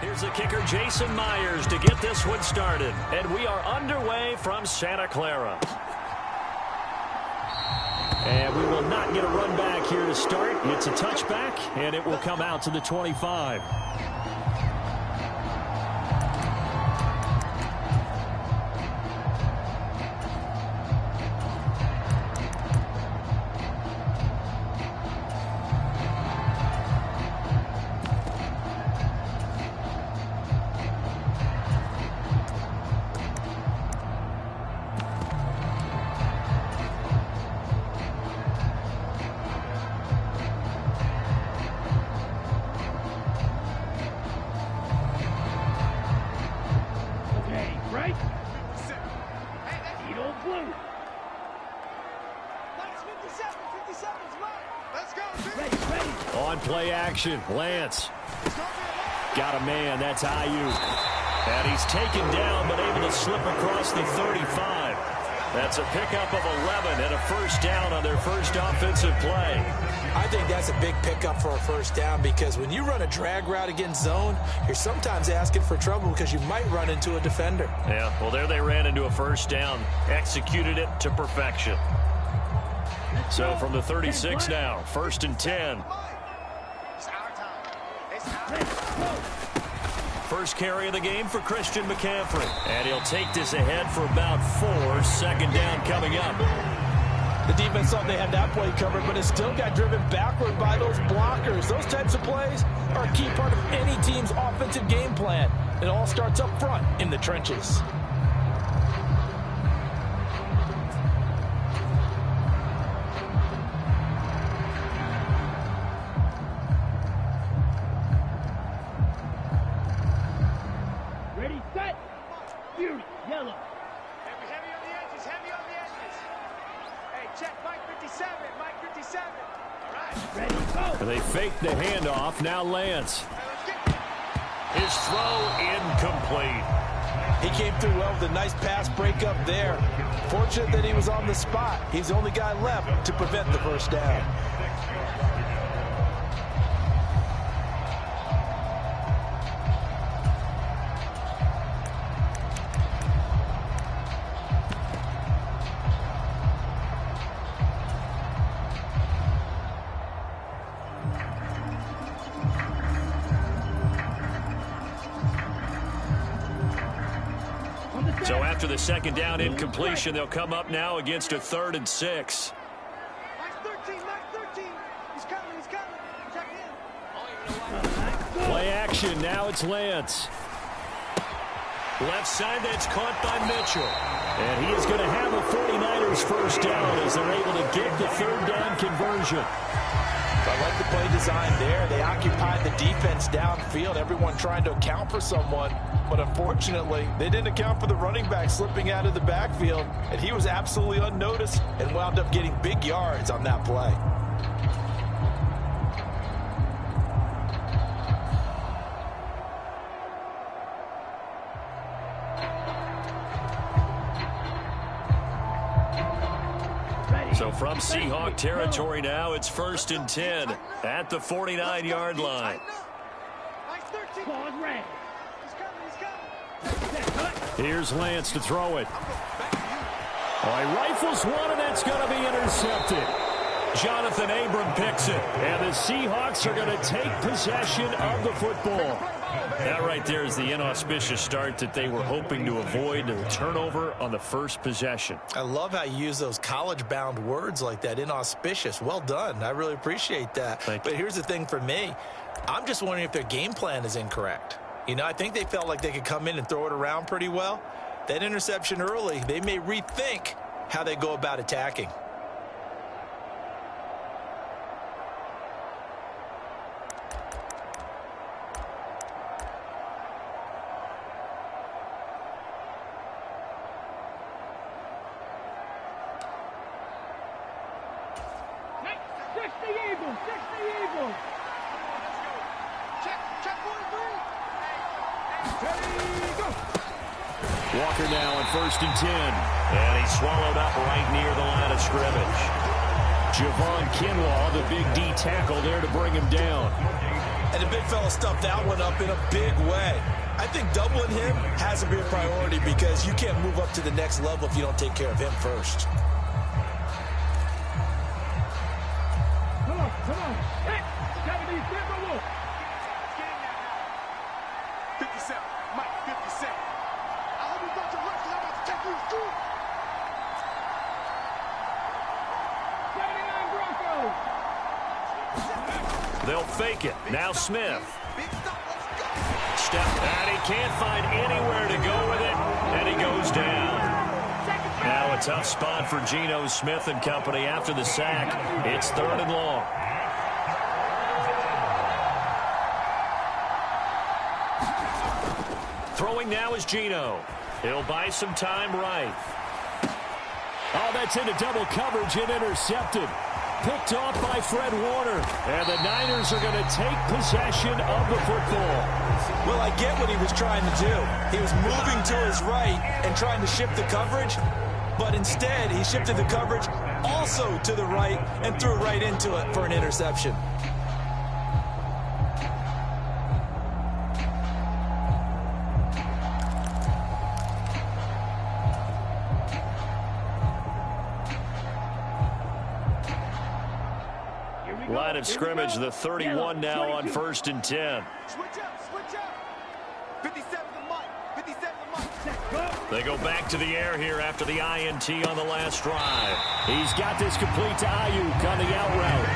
Here's the kicker, Jason Myers, to get this one started. And we are underway from Santa Clara. And we will not get a run back here to start. It's a touchback, and it will come out to the 25. On play action, Lance. Got a man, that's Ayuk. And he's taken down, but able to slip across the 35. That's a pickup of 11 and a first down on their first offensive play. I think that's a big pickup for a first down because when you run a drag route against zone, you're sometimes asking for trouble because you might run into a defender. Yeah, well, there they ran into a first down, executed it to perfection. So from the 36 now, 1st and 10. First carry of the game for Christian McCaffrey. And he'll take this ahead for about 4. 2nd down coming up. The defense thought they had that play covered, but it still got driven backward by those blockers. Those types of plays are a key part of any team's offensive game plan. It all starts up front in the trenches. They fake the handoff. Now Lance. His throw incomplete. He came through well with a nice pass breakup there. Fortunate that he was on the spot. He's the only guy left to prevent the first down. So after the 2nd down incompletion, they'll come up now against a 3rd and 6. Play action. Now it's Lance. Left side, that's caught by Mitchell. And he is going to have a 49ers first down as they're able to get the 3rd down conversion. I like the play design there. They occupied the defense downfield, everyone trying to account for someone. But unfortunately, they didn't account for the running back slipping out of the backfield. And he was absolutely unnoticed and wound up getting big yards on that play. So from Seahawk territory now, it's 1st and 10 at the 49-yard line. Here's Lance to throw it. Oh, he rifles one, and that's going to be intercepted. Jonathan Abram picks it, and the Seahawks are going to take possession of the football. That right there is the inauspicious start that they were hoping to avoid, the turnover on the first possession. I love how you use those college-bound words like that, inauspicious. Well done. I really appreciate that. But here's the thing for me. I'm just wondering if their game plan is incorrect. You know, I think they felt like they could come in and throw it around pretty well. That interception early, they may rethink how they go about attacking. Walker now on 1st and 10. And he's swallowed up right near the line of scrimmage. Javon Kinlaw, the big D tackle there to bring him down. And the big fella stuffed that one up in a big way. I think doubling him has to be a priority because you can't move up to the next level if you don't take care of him first. Come on. Hey, 57, Mike, 57. I hope you got your rest, 'cause I'm about to take you to school. 79 Broncos. They'll fake it. Now Smith. Step, and he can't find anywhere to go with it, and he goes down. Now a tough spot for Geno Smith and company after the sack. It's 3rd and long. Throwing now is Geno. He'll buy some time right. Oh, that's into double coverage and intercepted. Picked off by Fred Warner. And the Niners are going to take possession of the football. Well, I get what he was trying to do. He was moving to his right and trying to shift the coverage, but instead he shifted the coverage also to the right and threw right into it for an interception. Line of scrimmage, the 31 now on 1st and 10. Switch up. 57 to Mike, 57 to Mike. They go back to the air here after the INT on the last drive. He's got this complete to Ayuk on the out route.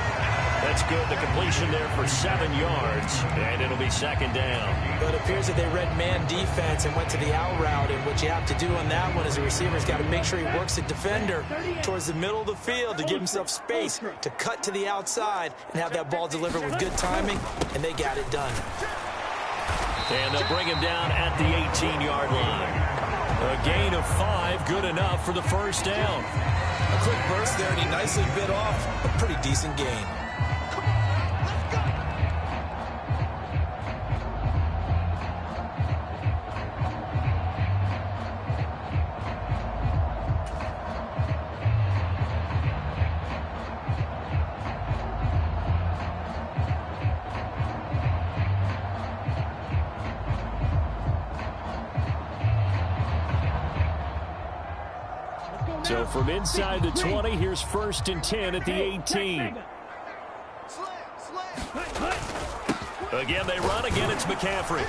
That's good. The completion there for 7 yards, and it'll be 2nd down. But it appears that they read man defense and went to the out route, and what you have to do on that one is the receiver's got to make sure he works the defender towards the middle of the field to give himself space to cut to the outside and have that ball delivered with good timing, and they got it done. And they'll bring him down at the 18-yard line. A gain of 5, good enough for the 1st down. A quick burst there, and he nicely bit off a pretty decent gain. So from inside the 20, here's 1st and 10 at the 18. Again, they run. Again, it's McCaffrey.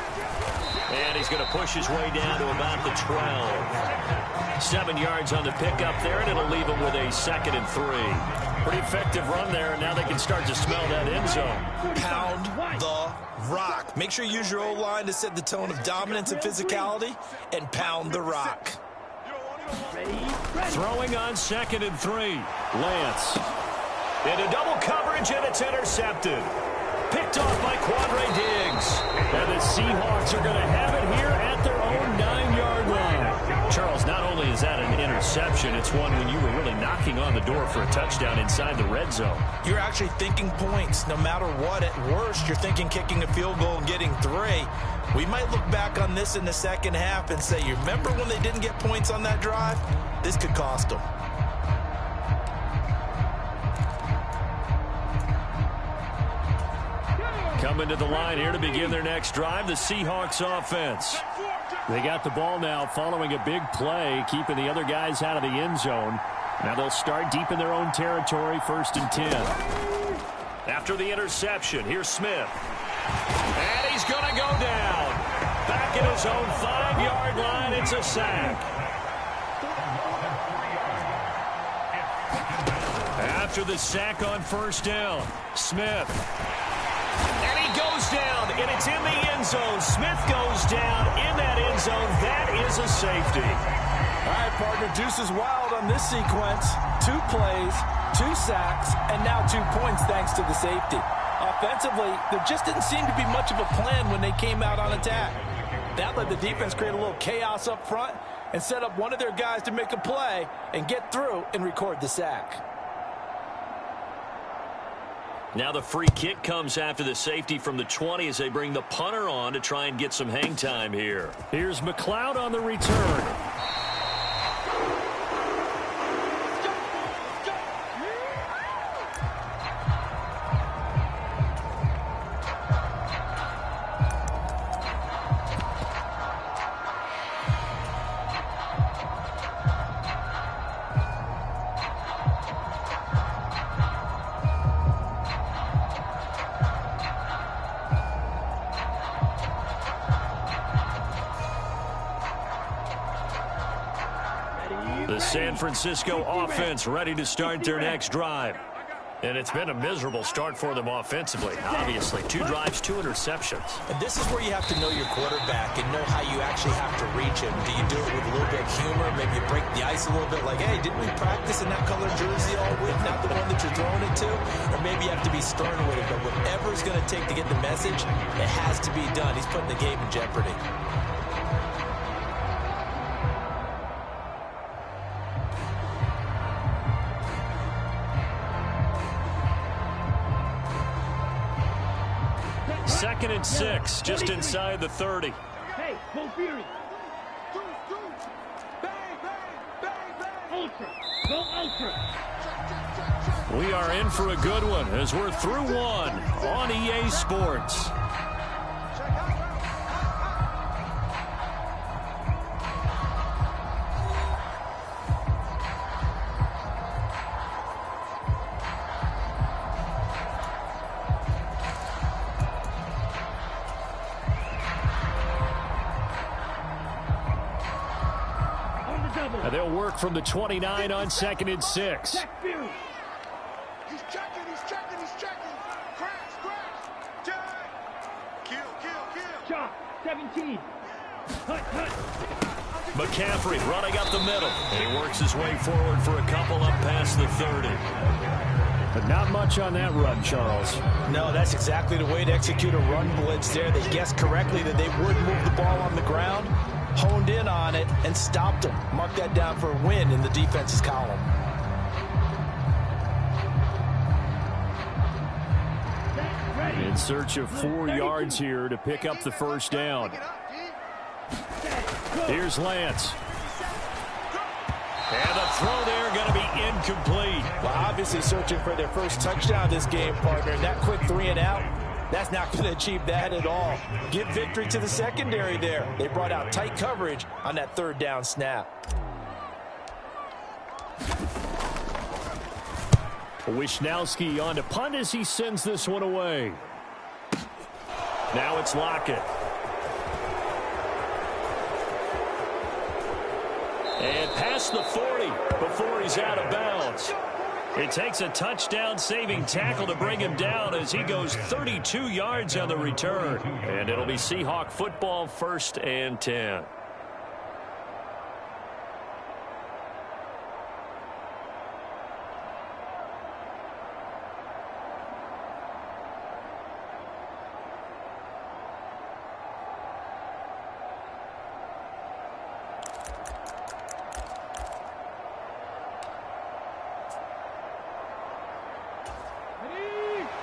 And he's going to push his way down to about the 12. 7 yards on the pickup there, and it'll leave him with a 2nd and 3. Pretty effective run there, and now they can start to smell that end zone. Pound the rock. Make sure you use your O-line to set the tone of dominance and physicality, and pound the rock. Throwing on 2nd and 3. Lance. Into double coverage, and it's intercepted. Picked off by Quandre Diggs. And the Seahawks are going to have it here at their own 9-yard line. Charles, not only is that an interception, it's one when you were really knocking on the door for a touchdown inside the red zone. You're actually thinking points. No matter what, at worst, you're thinking kicking a field goal and getting 3. We might look back on this in the second half and say, you remember when they didn't get points on that drive? This could cost them. Coming to the line here to begin their next drive, the Seahawks offense. They got the ball now following a big play, keeping the other guys out of the end zone. Now they'll start deep in their own territory, 1st and 10. After the interception, here's Smith. And he's going to go down. Back at his own 5-yard line, it's a sack. After the sack on 1st down, Smith. And he goes down, and it's in the end zone. Smith goes down in that end zone. That is a safety. All right, partner, deuce is wild on this sequence. 2 plays, 2 sacks, and now 2 points thanks to the safety. Offensively, there just didn't seem to be much of a plan when they came out on attack. That let the defense create a little chaos up front and set up one of their guys to make a play and get through and record the sack. Now the free kick comes after the safety from the 20 as they bring the punter on to try and get some hang time here. Here's McLeod on the return. San Francisco offense ready to start their next drive. And it's been a miserable start for them offensively. Obviously, 2 drives, 2 interceptions. And this is where you have to know your quarterback and know how you actually have to reach him. Do you do it with a little bit of humor? Maybe you break the ice a little bit like, hey, didn't we practice in that colored jersey all week, not the one that you're throwing it to? Or maybe you have to be stern with it. But whatever it's going to take to get the message, it has to be done. He's putting the game in jeopardy. Second and 6, just inside the 30. Hey, go Fury. Bang, bang, bang, bang. Ultra. Go Ultra. We are in for a good one as we're through one on EA Sports. They'll work from the 29 on second and 6. He's checking. Crash. Check. Kill. Shot. 17. Hut. McCaffrey running up the middle. And he works his way forward for a couple up past the 30. But not much on that run, Charles. No, that's exactly the way to execute a run blitz there. They guessed correctly that they would move the ball on the ground, honed in on it, and stopped them. Mark that down for a win in the defense's column. In search of 4 yards here to pick up the first down. Here's Lance. And the throw there going to be incomplete. Well, obviously searching for their first touchdown this game, partner. And that quick 3 and out, that's not going to achieve that at all. Give victory to the secondary there. They brought out tight coverage on that 3rd down snap. Wisnowski on to punt as he sends this one away. Now it's Lockett. And past the 40 before he's out of bounds. It takes a touchdown-saving tackle to bring him down as he goes 32 yards on the return. And it'll be Seahawk football, 1st and 10.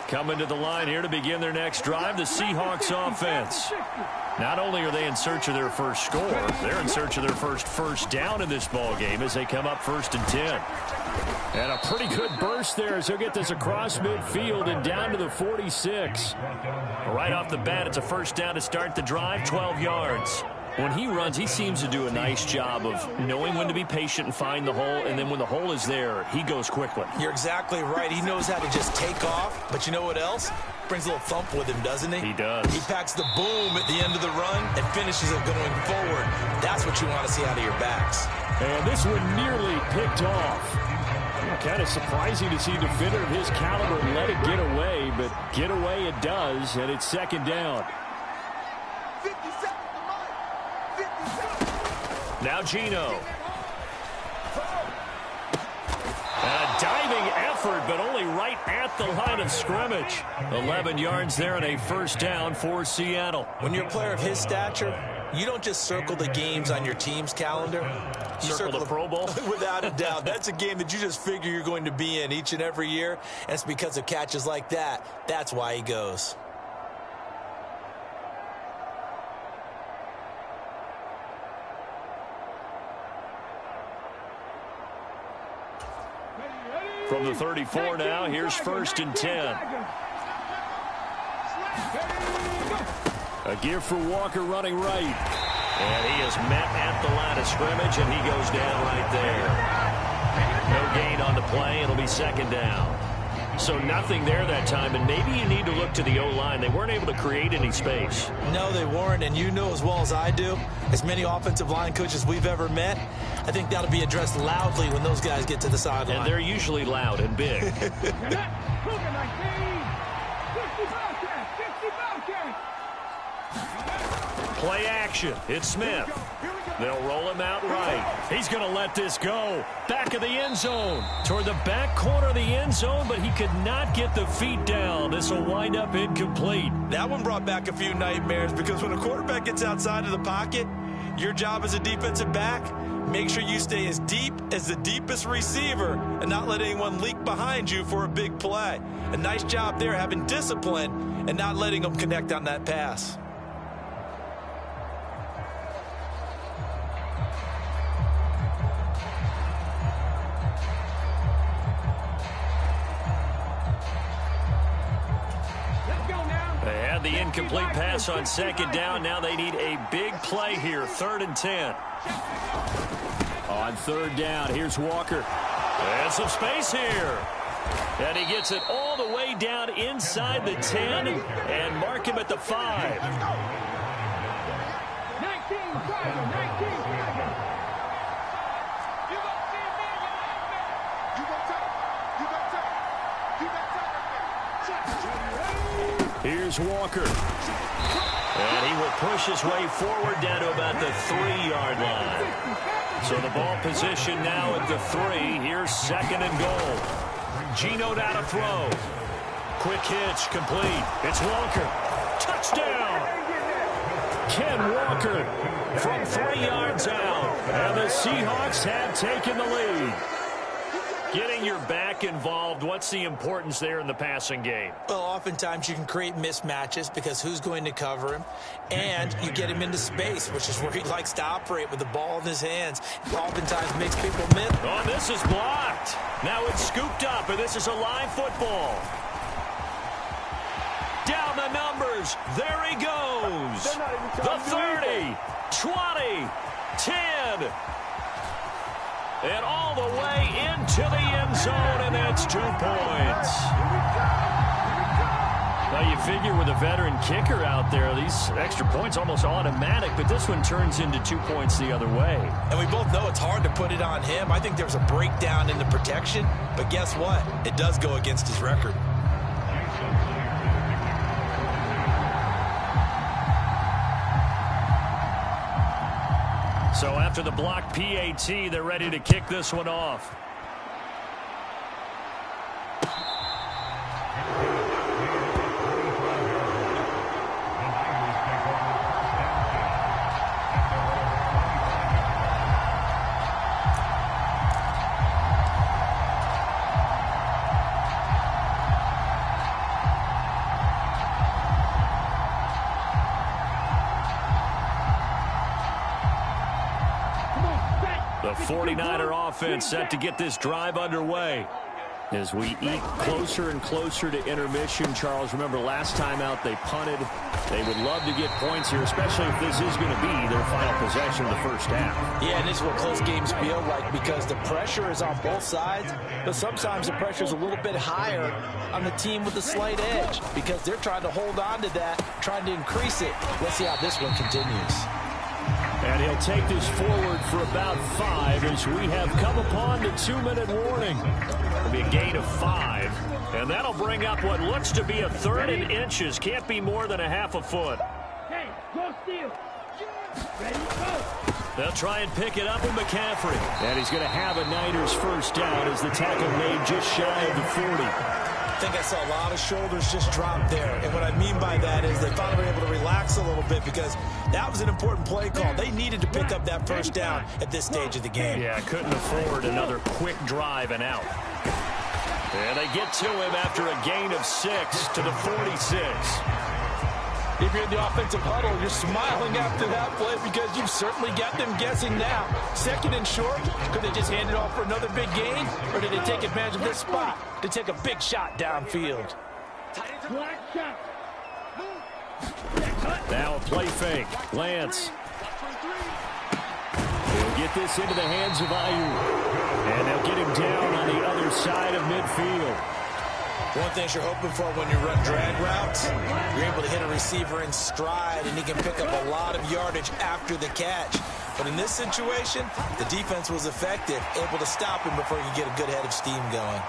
Coming to the line here to begin their next drive, the Seahawks offense. Not only are they in search of their first score, they're in search of their first down in this ball game as they come up 1st and 10. And a pretty good burst there as he'll get this across midfield and down to the 46. Right off the bat, it's a first down to start the drive, 12 yards. When he runs, he seems to do a nice job of knowing when to be patient and find the hole, and then when the hole is there, he goes quickly. You're exactly right. He knows how to just take off, but you know what else? Brings a little thump with him, doesn't he? He does. He packs the boom at the end of the run and finishes it going forward. That's what you want to see out of your backs. And this one nearly picked off. Kind of surprising to see a defender of his caliber let it get away, but get away it does, and it's 2nd down. 57. Now Geno. And a diving effort, but only right at the line of scrimmage. 11 yards there and a first down for Seattle. When you're a player of his stature, you don't just circle the games on your team's calendar. You circle the Pro Bowl? Without a doubt. That's a game that you just figure you're going to be in each and every year. And it's because of catches like that. That's why he goes. From the 34 now, here's 1st and 10. A give for Walker running right. And he is met at the line of scrimmage, and he goes down right there. No gain on the play. It'll be 2nd down. So nothing there that time, and maybe you need to look to the O-line. They weren't able to create any space. No, they weren't, and you know as well as I do, as many offensive line coaches we've ever met, I think that'll be addressed loudly when those guys get to the sideline. And they're usually loud and big. Play action. It's Smith. They'll roll him out right. He's going to let this go. Back of the end zone. Toward the back corner of the end zone, but he could not get the feet down. This will wind up incomplete. That one brought back a few nightmares because when a quarterback gets outside of the pocket, your job as a defensive back, make sure you stay as deep as the deepest receiver and not let anyone leak behind you for a big play. A nice job there having discipline and not letting them connect on that pass. They had the incomplete pass on second down. Now they need a big play here, 3rd and 10. On 3rd down, here's Walker. And some space here. And he gets it all the way down inside the 10 and mark him at the 5. 19 Here's Walker. And he will push his way forward down to about the 3-yard line. So the ball position now at the 3. Here's 2nd and goal. Geno now to throw. Quick hitch, complete. It's Walker. Touchdown! Ken Walker from 3 yards out. And the Seahawks have taken the lead. Getting your back involved, what's the importance there in the passing game? Well, oftentimes you can create mismatches because who's going to cover him, and you get him into space, which is where he likes to operate with the ball in his hands. It oftentimes makes people miss. Oh, this is blocked. Now it's scooped up, and this is a live football. Down the numbers. There he goes. The 30, 20, 10. And all the way into the end zone, and that's 2 points. Now, you figure with a veteran kicker out there, these extra points almost automatic, but this one turns into 2 points the other way. And we both know it's hard to put it on him. I think there's a breakdown in the protection, but guess what? It does go against his record. So after the block PAT, they're ready to kick this one off. The 49er offense set to get this drive underway. As we eat closer and closer to intermission, Charles, remember last time out they punted. They would love to get points here, especially if this is going to be their final possession of the first half. Yeah, and this is what close games feel like because the pressure is on both sides, but sometimes the pressure is a little bit higher on the team with the slight edge because they're trying to hold on to that, trying to increase it. Let's see how this one continues. And he'll take this forward for about 5 as we have come upon the 2-minute warning. It'll be a gain of 5, and that'll bring up what looks to be a 3rd and inches. Can't be more than a half a foot. Hey, go steal. Ready, go. They'll try and pick it up with McCaffrey. And he's going to have a Niners first down as the tackle made just shy of the 40. I think I saw a lot of shoulders just drop there. And what I mean by that is they finally were able to relax a little bit because that was an important play call. They needed to pick up that first down at this stage of the game. Yeah, couldn't afford another quick drive and out. And they get to him after a gain of 6 to the 46. If you're in the offensive huddle, you're smiling after that play because you've certainly got them guessing now. 2nd and short, could they just hand it off for another big gain? Or did they take advantage of this spot to take a big shot downfield? Black shot. Now a play fake. Lance. He'll get this into the hands of Ayu. And they'll get him down on the other side of midfield. One thing you're hoping for when you run drag routes, you're able to hit a receiver in stride, and he can pick up a lot of yardage after the catch. But in this situation, the defense was effective, able to stop him before he could get a good head of steam going.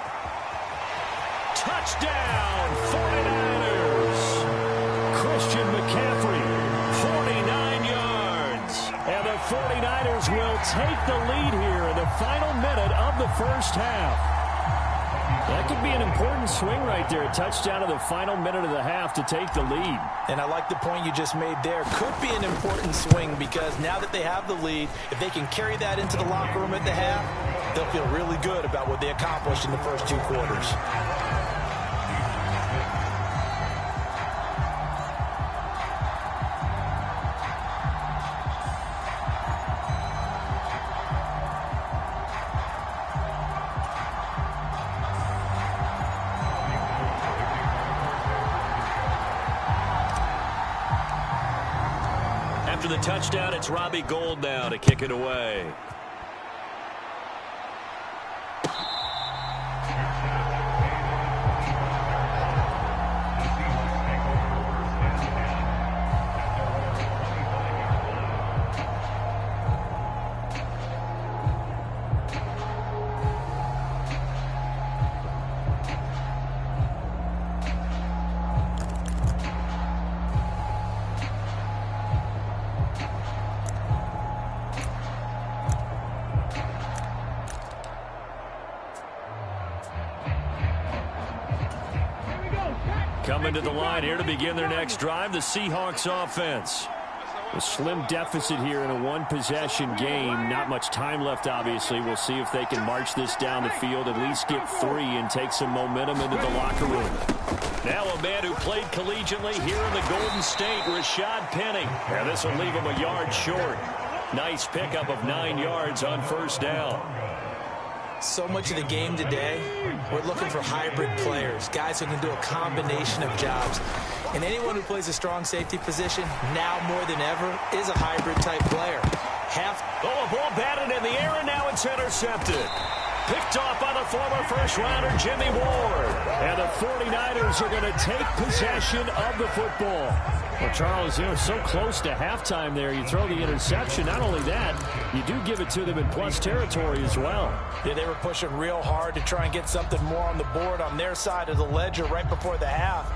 Touchdown, 49ers. Christian McCaffrey, 49 yards. And the 49ers will take the lead here in the final minute of the first half. That could be an important swing right there. A touchdown in the final minute of the half to take the lead. And I like the point you just made there. Could be an important swing because now that they have the lead, if they can carry that into the locker room at the half, they'll feel really good about what they accomplished in the first 2 quarters. After the touchdown, it's Robbie Gould now to kick it away. Coming to the line here to begin their next drive, the Seahawks offense. A slim deficit here in a one-possession game. Not much time left, obviously. We'll see if they can march this down the field, at least get 3 and take some momentum into the locker room. Now a man who played collegiately here in the Golden State, Rashad Penny. And this will leave him a yard short. Nice pickup of 9 yards on first down. So much of the game today, we're looking for hybrid players, guys who can do a combination of jobs. And anyone who plays a strong safety position, now more than ever, is a hybrid-type player. A ball batted in the air, and now it's intercepted. Picked off by the former first-rounder, Jimmy Ward. And the 49ers are going to take possession of the football. Well, Charles, so close to halftime there. You throw the interception. Not only that, you do give it to them in plus territory as well. Yeah, they were pushing real hard to try and get something more on the board on their side of the ledger right before the half.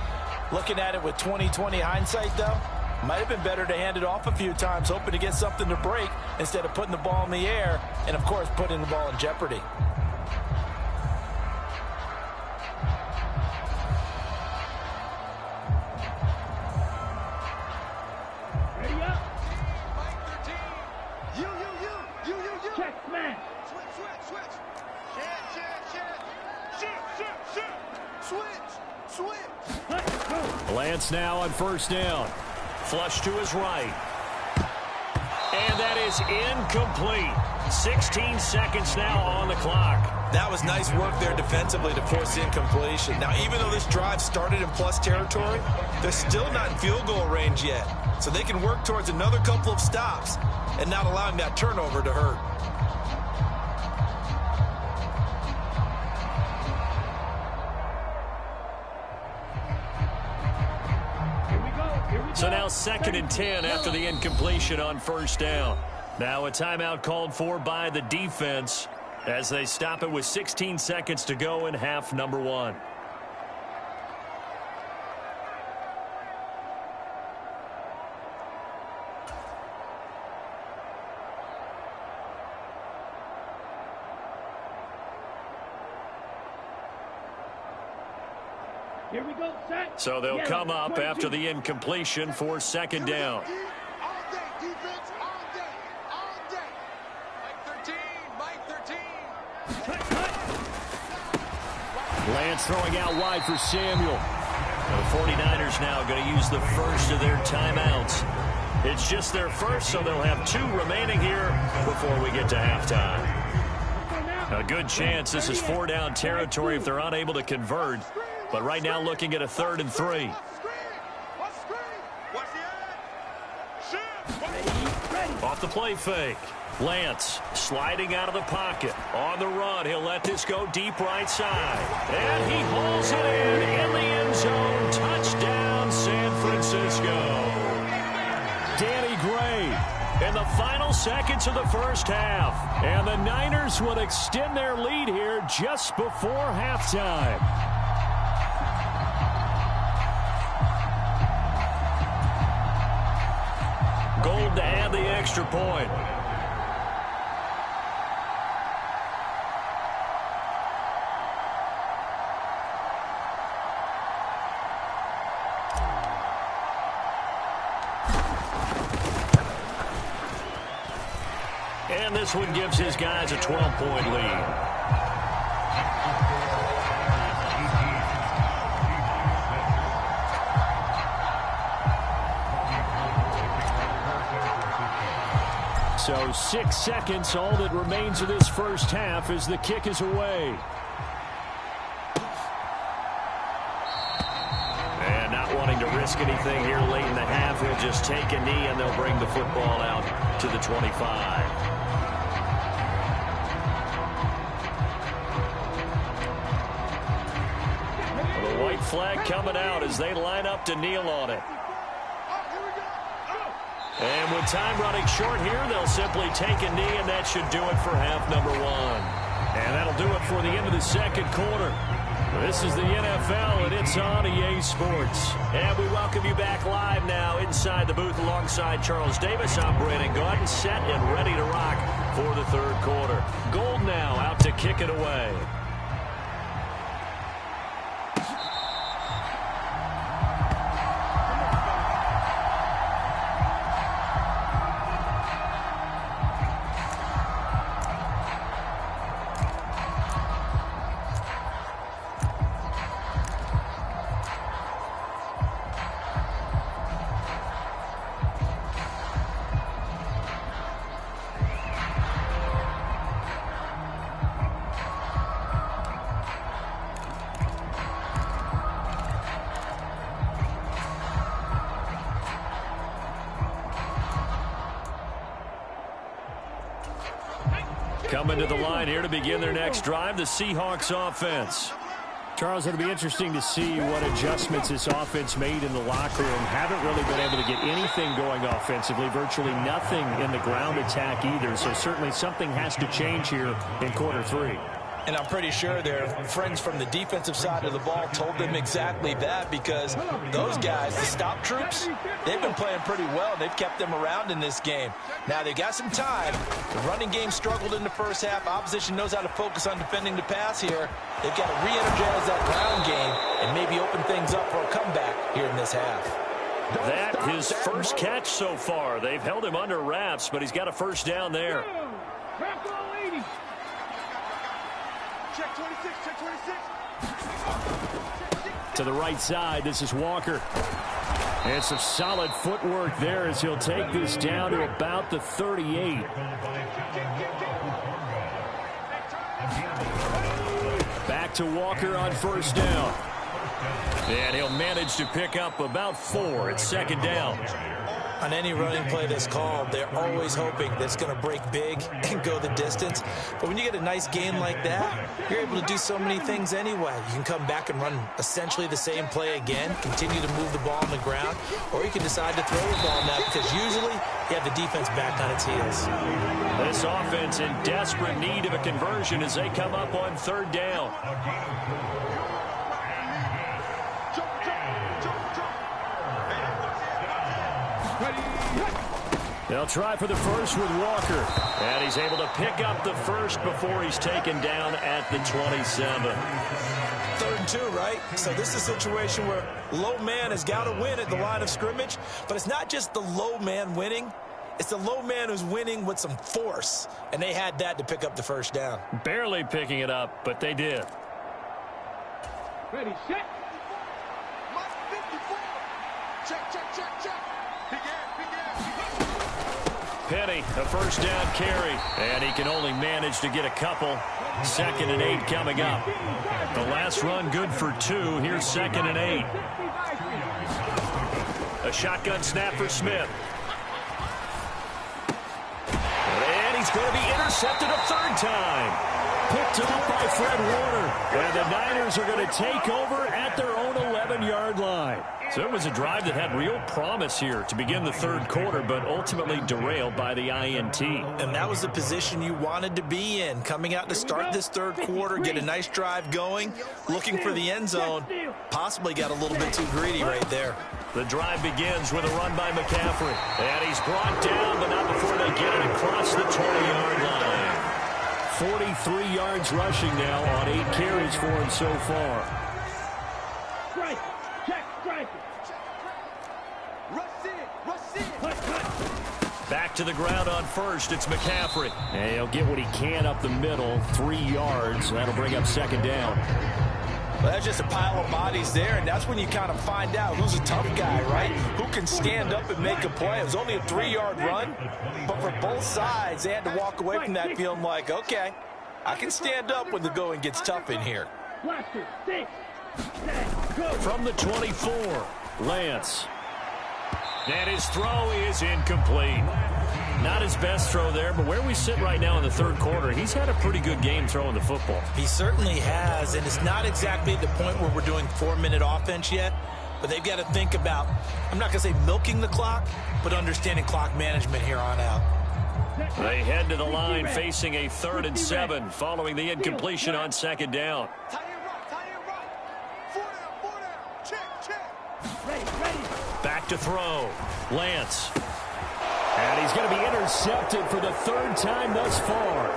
Looking at it with 20/20 hindsight, though, might have been better to hand it off a few times, hoping to get something to break instead of putting the ball in the air and, of course, putting the ball in jeopardy. Lance now on first down. Flush to his right. And that is incomplete. 16 seconds now on the clock. That was nice work there defensively to force incompletion. Now, even though this drive started in plus territory, they're still not in field goal range yet. So they can work towards another couple of stops and not allowing that turnover to hurt. So now 2nd and 10 after the incompletion on first down. Now a timeout called for by the defense as they stop it with 16 seconds to go in half number 1. Here we go, set. So they'll come up after the incompletion for 2nd down. All day, defense, all day, all day. Mike 13. Lance throwing out wide for Samuel. The 49ers now going to use the first of their timeouts. It's just their first, so they'll have 2 remaining here before we get to halftime. A good chance this is 4-down territory if they're unable to convert. But right now looking at a 3rd and 3. Off the play fake. Lance sliding out of the pocket. On the run, he'll let this go deep right side. And he hauls it in the end zone. Touchdown, San Francisco. Danny Gray in the final seconds of the first half. And the Niners will extend their lead here just before halftime. Gold to add the extra point. And this one gives his guys a 12-point lead. So 6 seconds, all that remains of this first half as the kick is away. And not wanting to risk anything here late in the half, he'll just take a knee and they'll bring the football out to the 25. The white flag coming out as they line up to kneel on it. And with time running short here, they'll simply take a knee, and that should do it for half number one. And that'll do it for the end of the second quarter. This is the NFL, and it's on EA Sports. And we welcome you back live now inside the booth alongside Charles Davis. I'm Brandon Gaudin, set and ready to rock for the third quarter. Gold now out to kick it away. Coming to the line here to begin their next drive, the Seahawks offense. Charles, it'll be interesting to see what adjustments this offense made in the locker room. Haven't really been able to get anything going offensively, virtually nothing in the ground attack either. So certainly something has to change here in quarter three. And I'm pretty sure their friends from the defensive side of the ball told them exactly that, because those guys, the stop troops, they've been playing pretty well. They've kept them around in this game. Now, they got some time. The running game struggled in the first half. Opposition knows how to focus on defending the pass here. They've got to re-energize that ground game and maybe open things up for a comeback here in this half. That his first catch so far. They've held him under wraps, but he's got a first down there. Check 26, check 26. To the right side, this is Walker. And some solid footwork there as he'll take this down to about the 38. Back to Walker on first down. And he'll manage to pick up about 4. It's second down. On any running play that's called, they're always hoping that it's going to break big and go the distance. But when you get a nice gain like that, you're able to do so many things anyway. You can come back and run essentially the same play again, continue to move the ball on the ground, or you can decide to throw the ball now, because usually you have the defense back on its heels. This offense in desperate need of a conversion as they come up on third down. They'll try for the first with Walker. And he's able to pick up the first before he's taken down at the 27. 3rd and 2, right? So this is a situation where low man has got to win at the line of scrimmage. But it's not just the low man winning. It's the low man who's winning with some force. And they had that to pick up the first down. Barely picking it up, but they did. Ready, set. Mike 54. Check, check, check, check. Penny, a first down carry, and he can only manage to get a couple. 2nd and 8 coming up. The last run good for 2. Here's 2nd and 8. A shotgun snap for Smith. he's going to be intercepted a third time. Picked up by Fred Warner. And the Niners are going to take over at their own 11-yard line. So it was a drive that had real promise here to begin the third quarter, but ultimately derailed by the INT. And that was the position you wanted to be in. Coming out to start this third quarter, get a nice drive going, looking for the end zone. Possibly got a little bit too greedy right there. The drive begins with a run by McCaffrey. And he's brought down, but not before they get it across the 20-yard line. 43 yards rushing now on 8 carries for him so far. Strike. Check. Strike. Rush in. Back to the ground on first. It's McCaffrey. And he'll get what he can up the middle. 3 yards. That'll bring up second down. Well, that's just a pile of bodies there, and that's when you kind of find out who's a tough guy, right? Who can stand up and make a play. It was only a 3-yard run, but for both sides, they had to walk away from that feeling like, okay, I can stand up when the going gets tough in here. Blaster. 6. 7. Go. From the 24, Lance. And his throw is incomplete. Not his best throw there, but where we sit right now in the third quarter, he's had a pretty good game throwing the football. He certainly has, and it's not exactly at the point where we're doing 4-minute offense yet, but they've got to think about, I'm not going to say milking the clock, but understanding clock management here on out. They head to the line facing a 3rd and 7 following the incompletion on second down. Tie in right. 4 down. Check. Ready. Back to throw. Lance. And he's going to be intercepted for the 3rd time thus far.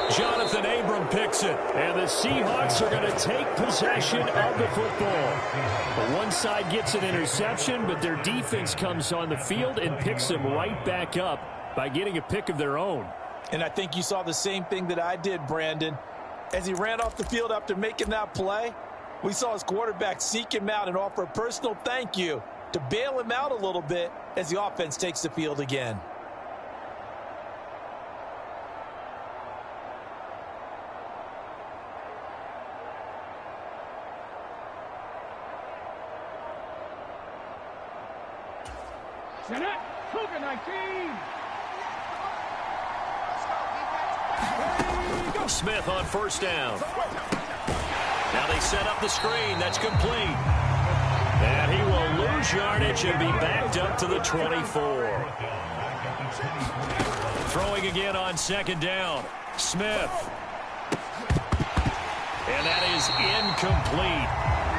Jonathan Abram picks it. And the Seahawks are going to take possession of the football. But one side gets an interception, but their defense comes on the field and picks them right back up by getting a pick of their own. And I think you saw the same thing that I did, Brandon. As he ran off the field after making that play, we saw his quarterback seek him out and offer a personal thank you to bail him out a little bit as the offense takes the field again. Set up. Cougar 19. Smith on first down. Now they set up the screen. That's complete. And he will lose yardage and be backed up to the 24. Throwing again on second down. Smith. And that is incomplete.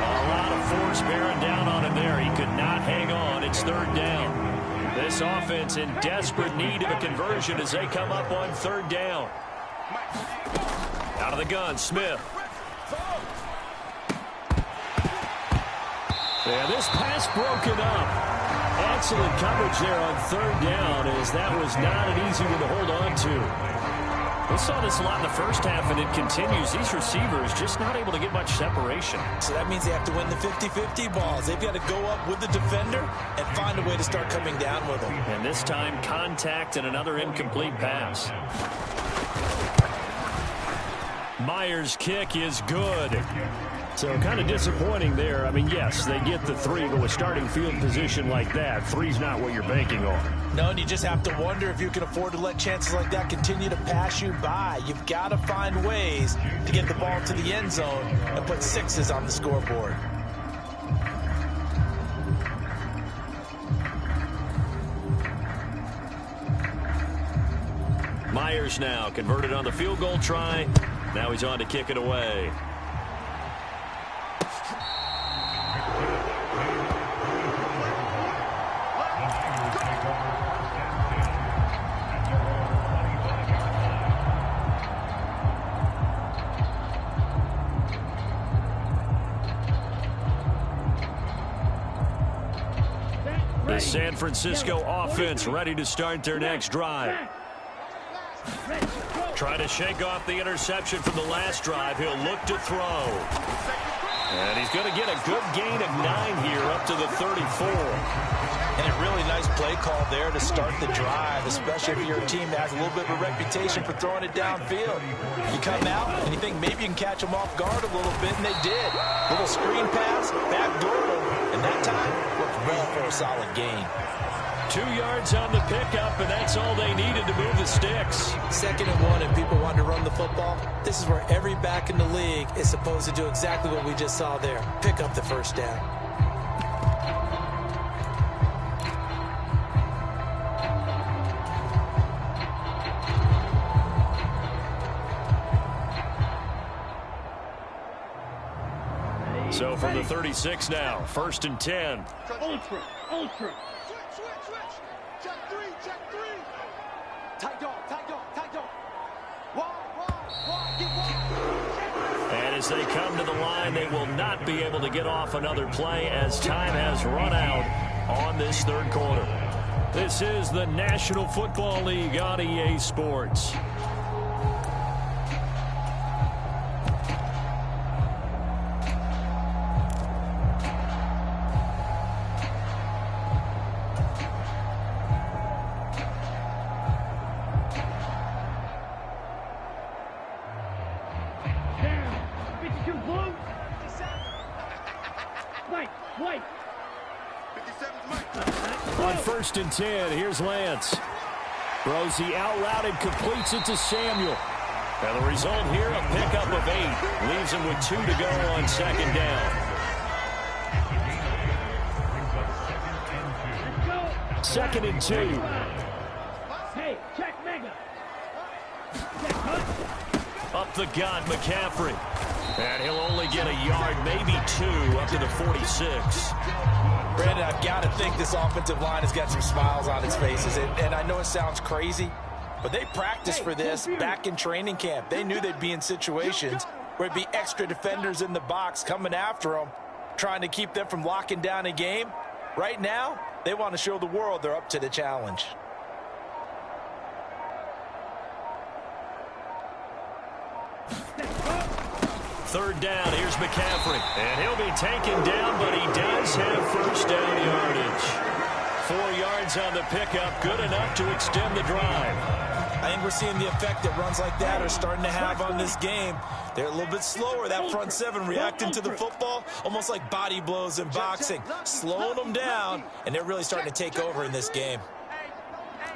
A lot of force bearing down on him there. He could not hang on. It's 3rd down. This offense in desperate need of a conversion as they come up on 3rd down. Out of the gun, Smith. And this pass broken up. Excellent coverage there on 3rd down, as that was not an easy one to hold on to. We saw this a lot in the first half, and it continues. These receivers just not able to get much separation. So that means they have to win the 50-50 balls. They've got to go up with the defender and find a way to start coming down with them. And this time, contact and another incomplete pass. Myers' kick is good. So kind of disappointing there. I mean, yes, they get the 3, but with starting field position like that, 3's not what you're banking on. No, and you just have to wonder if you can afford to let chances like that continue to pass you by. You've got to find ways to get the ball to the end zone and put 6s on the scoreboard. Myers now converted on the field goal try. Now he's on to kick it away. The San Francisco offense ready to start their next drive. Try to shake off the interception from the last drive. He'll look to throw. And he's going to get a good gain of 9 here up to the 34. And a really nice play call there to start the drive, especially if you're a team that has a little bit of a reputation for throwing it downfield. You come out and you think maybe you can catch them off guard a little bit, and they did. Little screen pass, backdoor them, and that time worked well for a solid gain. 2 yards on the pickup, and that's all they needed to move the sticks. 2nd and 1, and people want to run the football. This is where every back in the league is supposed to do exactly what we just saw there. Pick up the first down. So from the 36 now, 1st and 10. Ultra. Switch. Check three. Tight dog. Wide. Get wide. And as they come to the line, they will not be able to get off another play as time has run out on this 3rd quarter. This is the National Football League on EA Sports. White. 57's Mike. On 1st and 10, here's Lance. Throws the out route and completes it to Samuel. And the result here, a pickup of 8. Leaves him with 2 to go on 2nd down. Let's go. 2nd and 2. Hey, check mega. Check cut. Up the gut, McCaffrey. And he'll only get a yard, maybe 2, up to the 46. Brandon, I've got to think this offensive line has got some smiles on its faces. And I know it sounds crazy, but they practiced for this back in training camp. They knew they'd be in situations where it'd be extra defenders in the box coming after them, trying to keep them from locking down a game. Right now, they want to show the world they're up to the challenge. Third down, here's McCaffrey. And he'll be taken down, but he does have first down yardage. 4 yards on the pickup, good enough to extend the drive. I think we're seeing the effect that runs like that are starting to have on this game. They're a little bit slower, that front 7 reacting to the football, almost like body blows in boxing, slowing them down, and they're really starting to take over in this game.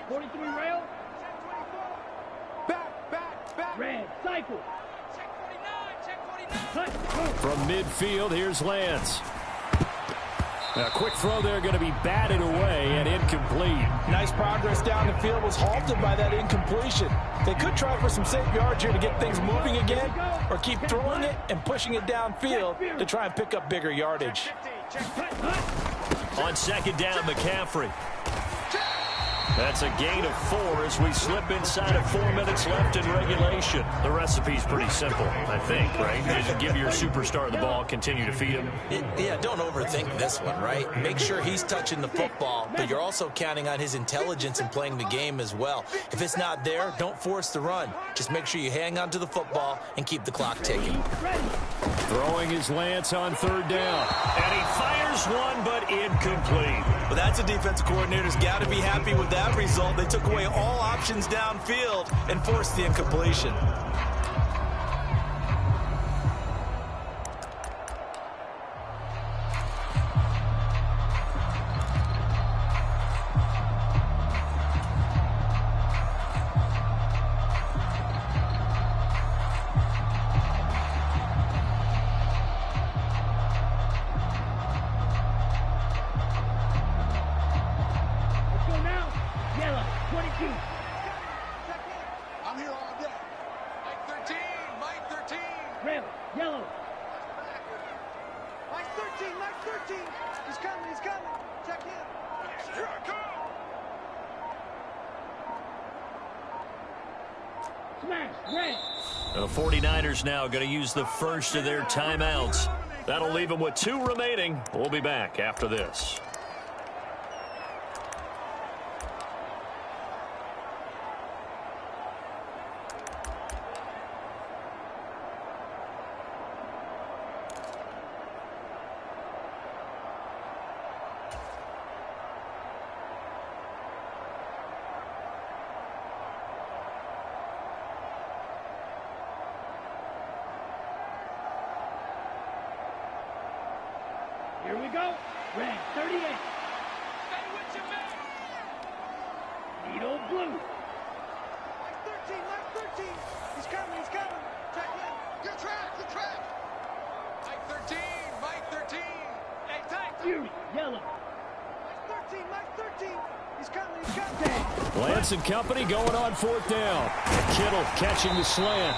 43 rail. Back. Red, cycle. From midfield, here's Lance. A quick throw there going to be batted away and incomplete. Nice progress down the field, was halted by that incompletion. They could try for some safe yards here to get things moving again, or keep throwing it and pushing it downfield to try and pick up bigger yardage. On 2nd down, McCaffrey. That's a gain of 4 as we slip inside of 4 minutes left in regulation. The recipe's pretty simple, I think, right? Just give your superstar the ball, continue to feed him. Yeah, don't overthink this one, right? Make sure he's touching the football, but you're also counting on his intelligence in playing the game as well. If it's not there, don't force the run. Just make sure you hang on to the football and keep the clock ticking. Throwing his Lance on 3rd down. And he fires one, but incomplete. Well, that's a defensive coordinator's got to be happy with that result. They took away all options downfield and forced the incompletion. I'm here all day. Mike 13. Red, yellow. Mike 13. He's coming. Check in. Here I come. Smash, red. The 49ers now going to use the first of their timeouts. That'll leave them with 2 remaining. We'll be back after this. Here we go. Red, 38. Stay with your man. Move. Mike 13, Mike 13. He's coming, he's coming. Track him. Good track, good track. Mike 13, Mike 13. Hey, tight. Fury, yellow. Mike 13, Mike 13. He's coming, he's coming. Lance and company going on fourth down. Kittle catching the slant.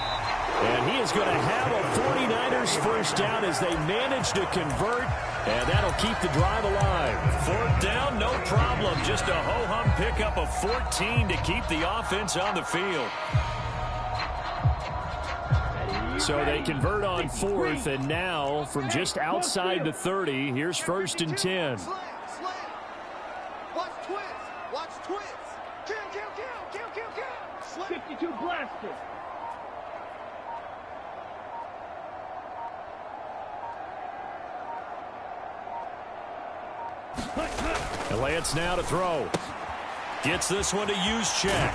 And he is going to have a 49ers first down as they manage to convert. And that'll keep the drive alive. Fourth down, no problem. Just a ho-hum pickup of 14 to keep the offense on the field. So they convert on fourth, and now from just outside the 30, here's first and 10. Slam, slam. Watch twins, watch twins. Kill, kill, kill, kill, kill, kill. Slam. 52 blaster. And Lance now to throw. Gets this one to use check.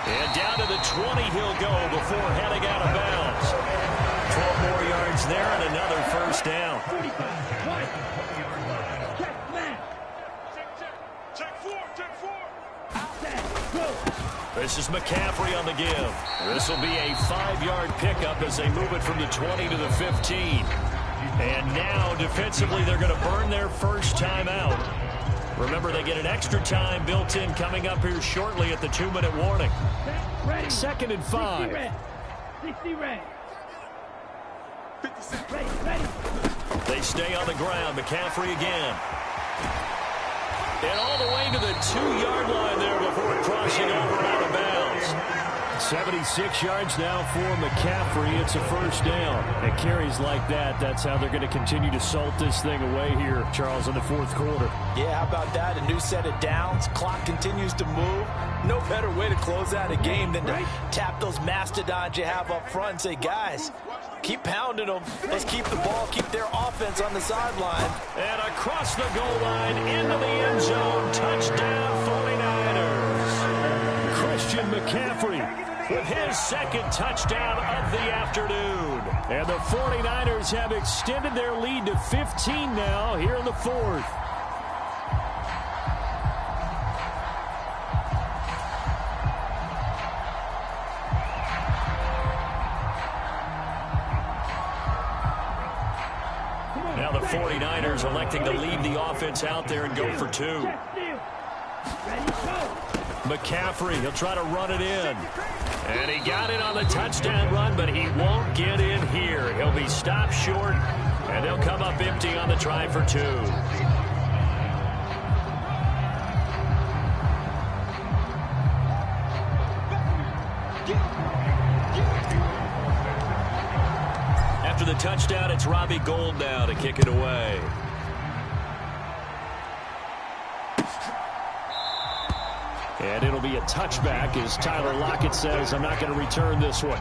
And down to the 20 he'll go before heading out of bounds. 12 more yards there and another first down. 45. One. Check, man. Check four. Outside. Go. This is McCaffrey on the give. This will be a 5-yard pickup as they move it from the 20 to the 15. And now defensively they're going to burn their first time out. Remember, they get an extra time built in coming up here shortly at the 2-minute warning. Ready. Second and 5. 60 red. 60 red. 57. Ready. They stay on the ground. McCaffrey again. And all the way to the 2-yard line there before crossing over and out of bounds. 76 yards now for McCaffrey. It's a first down. And carries like that, that's how they're going to continue to salt this thing away here, Charles, in the fourth quarter. Yeah, how about that? A new set of downs. Clock continues to move. No better way to close out a game than to tap those mastodons you have up front and say, guys, keep pounding them. Let's keep the ball, keep their offense on the sideline. And across the goal line, into the end zone. Touchdown, 49ers. Christian McCaffrey with his second touchdown of the afternoon. And the 49ers have extended their lead to 15 now here in the fourth. Now the 49ers electing to leave the offense out there and go for 2. Ready, go. McCaffrey, he'll try to run it in. And he got it on the touchdown run, but he won't get in here. He'll be stopped short, and they'll come up empty on the try for 2. After the touchdown, it's Robbie Gould now to kick it away. And it'll be a touchback as Tyler Lockett says, I'm not going to return this one.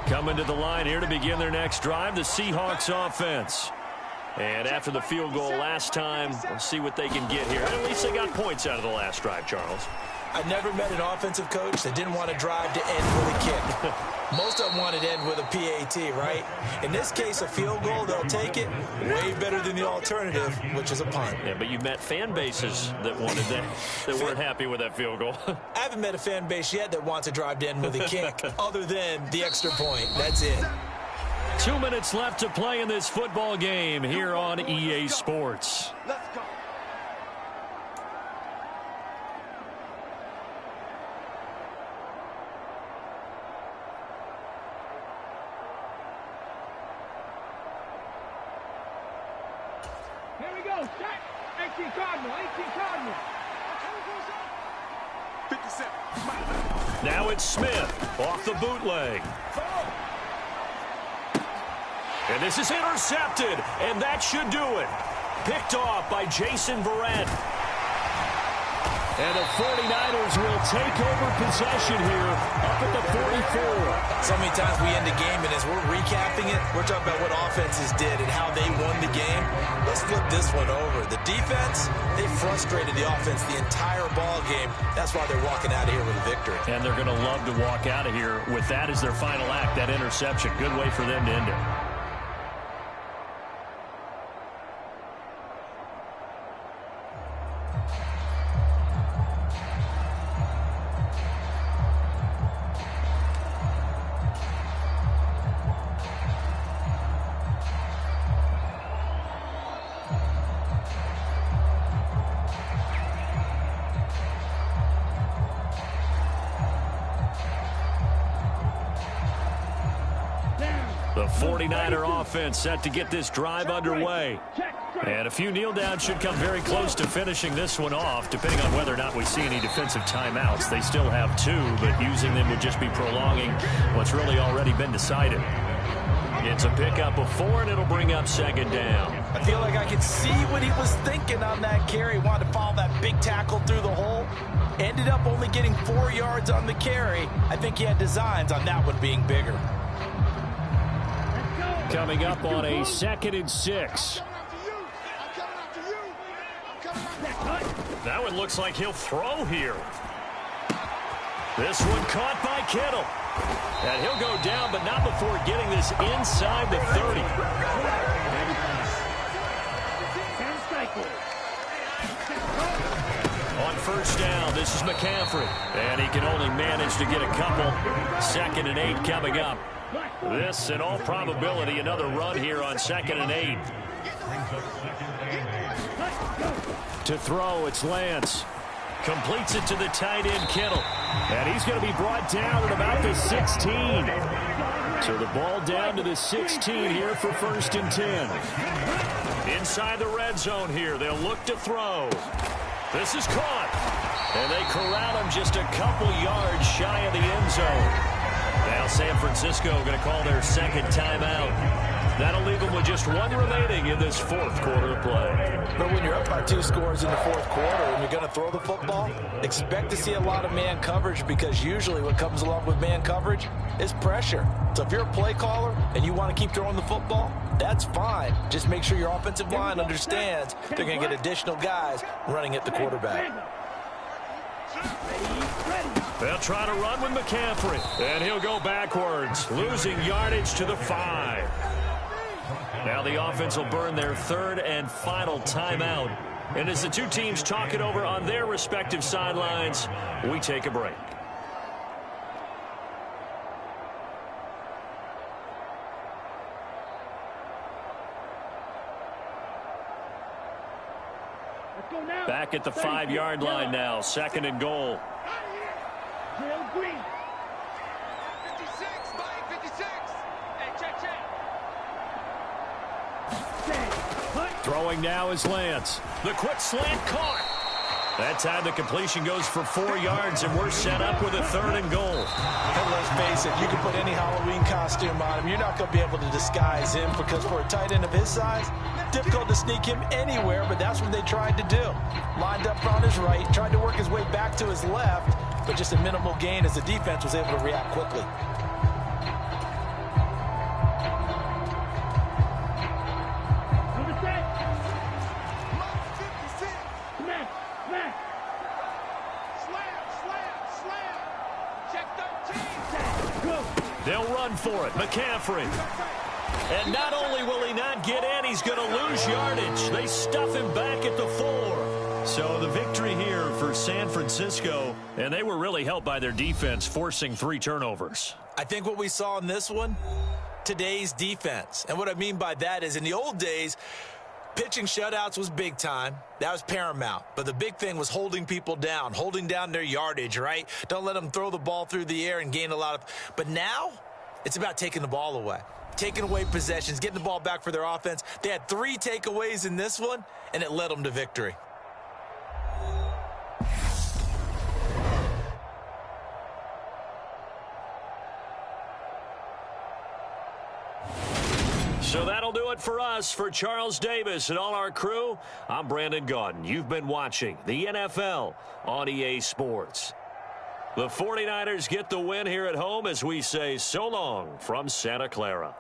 Coming to the line here to begin their next drive, the Seahawks offense. And after the field goal last time, we'll see what they can get here. At least they got points out of the last drive, Charles. I never met an offensive coach that didn't want to drive to end with a kick. Most of them wanted to end with a PAT, right? In this case, a field goal, they'll take it. Way better than the alternative, which is a punt. Yeah, but you've met fan bases that wanted that, that weren't happy with that field goal. I haven't met a fan base yet that wants to drive to end with a kick, other than the extra point. That's it. 2 minutes left to play in this football game here on EA Sports. Let's go. Here we go. Set. 18 Cardinal. 18 Cardinal. 57. Now it's Smith off the bootleg. And this is intercepted, and that should do it. picked off by Jason Verrett. And the 49ers will take over possession here up at the 44. So many times we end the game, and as we're recapping it, we're talking about what offenses did and how they won the game. Let's flip this one over. The defense, they frustrated the offense the entire ball game. That's why they're walking out of here with a victory. And they're going to love to walk out of here with that as their final act, that interception. Good way for them to end it. The 49er offense set to get this drive underway. And a few kneel downs should come very close to finishing this one off, depending on whether or not we see any defensive timeouts. They still have 2, but using them would just be prolonging what's really already been decided. It's a pickup of 4, and it'll bring up second down. I feel like I could see what he was thinking on that carry. Wanted to follow that big tackle through the hole. Ended up only getting 4 yards on the carry. I think he had designs on that one being bigger. Coming up on a 2nd and 6. That one looks like he'll throw here. This one caught by Kittle. And he'll go down, but not before getting this inside the 30. On first down, this is McCaffrey. And he can only manage to get a couple. 2nd and 8 coming up. This, in all probability, another run here on 2nd and 8. To throw, it's Lance. Completes it to the tight end, Kittle. And he's going to be brought down at about the 16. So the ball down to the 16 here for 1st and 10. Inside the red zone here. They'll look to throw. This is caught. And they corral him just a couple yards shy of the end zone. Now San Francisco going to call their 2nd timeout. That'll leave them with just 1 remaining in this 4th quarter of play. But when you're up by 2 scores in the 4th quarter and you're going to throw the football, expect to see a lot of man coverage, because usually what comes along with man coverage is pressure. So if you're a play caller and you want to keep throwing the football, that's fine. Just make sure your offensive line understands they're going to get additional guys running at the quarterback. They'll try to run with McCaffrey. And he'll go backwards, losing yardage to the 5. Now the offense will burn their 3rd and final timeout. And as the two teams talk it over on their respective sidelines, we take a break. Back at the 5-yard line now, 2nd and goal. Green. 56, Mike, 56. Hey, check. Throwing now is Lance. The quick slant caught. That time the completion goes for 4 yards, and we're set up with a 3rd and goal. And let's face it, you can put any Halloween costume on him. You're not going to be able to disguise him, because for a tight end of his size, difficult to sneak him anywhere, but that's what they tried to do. Lined up on his right, tried to work his way back to his left, but just a minimal gain as the defense was able to react quickly. They'll run for it. McCaffrey. And not only will he not get in, he's going to lose yardage. They stuff him back at the 4. So the victory here for San Francisco, and they were really helped by their defense forcing 3 turnovers. I think what we saw in this one, today's defense. And what I mean by that is, in the old days, pitching shutouts was big time. That was paramount. But the big thing was holding people down, holding down their yardage, right? Don't let them throw the ball through the air and gain a lot of... But now, it's about taking the ball away. Taking away possessions, getting the ball back for their offense. They had 3 takeaways in this one, and it led them to victory. So that'll do it for us. For Charles Davis and all our crew, I'm Brandon Gaudin. You've been watching the NFL on EA Sports. The 49ers get the win here at home as we say so long from Santa Clara.